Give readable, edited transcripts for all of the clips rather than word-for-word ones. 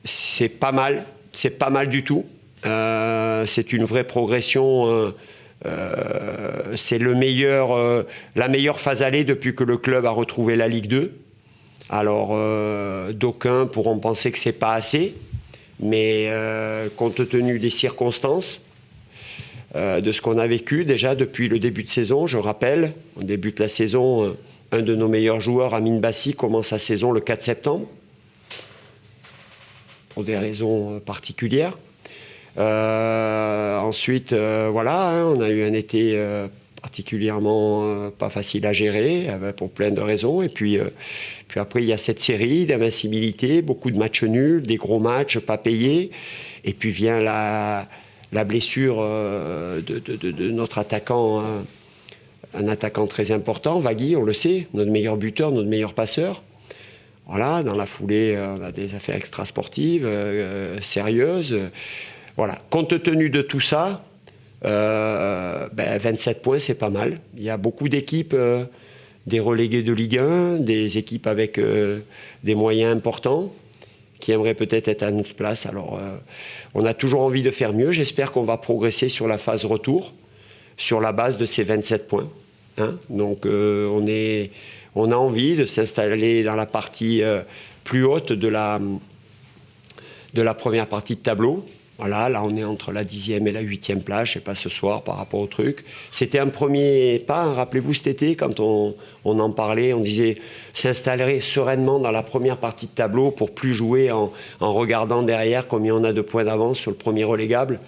c'est pas mal du tout. C'est une vraie progression. C'est la meilleure phase allée depuis que le club a retrouvé la Ligue 2. Alors, d'aucuns pourront penser que c'est pas assez, mais compte tenu des circonstances, de ce qu'on a vécu déjà depuis le début de saison, je rappelle, on débute la saison, un de nos meilleurs joueurs, Amine Bassi, commence sa saison le 4 septembre, pour des raisons particulières. Ensuite, voilà, hein, on a eu un été particulièrement pas facile à gérer, pour plein de raisons. Et puis après, il y a cette série d'invincibilité, beaucoup de matchs nuls, des gros matchs pas payés. Et puis vient la blessure de notre attaquant, un attaquant très important, Vagui, on le sait, notre meilleur buteur, notre meilleur passeur. Voilà, dans la foulée, on a des affaires extrasportives sérieuses. Voilà, compte tenu de tout ça, 27 points, c'est pas mal. Il y a beaucoup d'équipes, des relégués de Ligue 1, des équipes avec des moyens importants, qui aimeraient peut-être être à notre place. Alors, on a toujours envie de faire mieux. J'espère qu'on va progresser sur la phase retour, sur la base de ces 27 points. Hein. Donc, on a envie de s'installer dans la partie plus haute de la première partie de tableau. Voilà, là on est entre la 10e et la 8e place, je ne sais pas ce soir par rapport au truc. C'était un premier pas, hein, rappelez-vous cet été, quand on en parlait, on disait s'installer sereinement dans la première partie de tableau pour plus jouer en regardant derrière combien on a de points d'avance sur le premier relégable.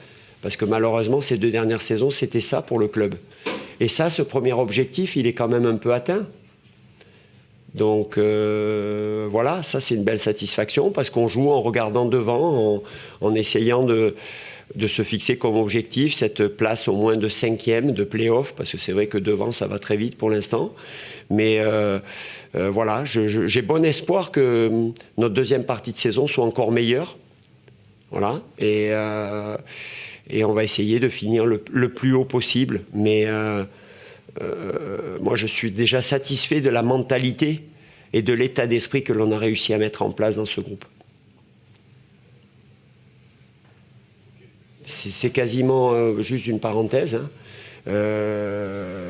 Parce que malheureusement, ces 2 dernières saisons, c'était ça pour le club. Et ça, ce premier objectif, il est quand même un peu atteint. Donc voilà, ça c'est une belle satisfaction parce qu'on joue en regardant devant, en essayant de se fixer comme objectif cette place au moins de 5e de play-off, parce que c'est vrai que devant ça va très vite pour l'instant. Mais voilà, j'ai bon espoir que notre deuxième partie de saison soit encore meilleure. Voilà, et on va essayer de finir le plus haut possible. Mais moi je suis déjà satisfait de la mentalité et de l'état d'esprit que l'on a réussi à mettre en place dans ce groupe. C'est quasiment juste une parenthèse, hein.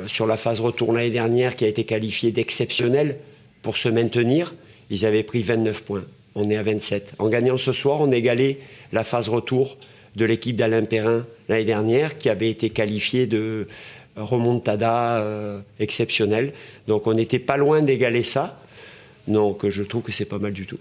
Sur la phase retour l'année dernière qui a été qualifiée d'exceptionnelle pour se maintenir, ils avaient pris 29 points, on est à 27. En gagnant ce soir, on égalait la phase retour de l'équipe d'Alain Perrin l'année dernière qui avait été qualifiée de remontada exceptionnelle. Donc on n'était pas loin d'égaler ça. Donc je trouve que c'est pas mal du tout.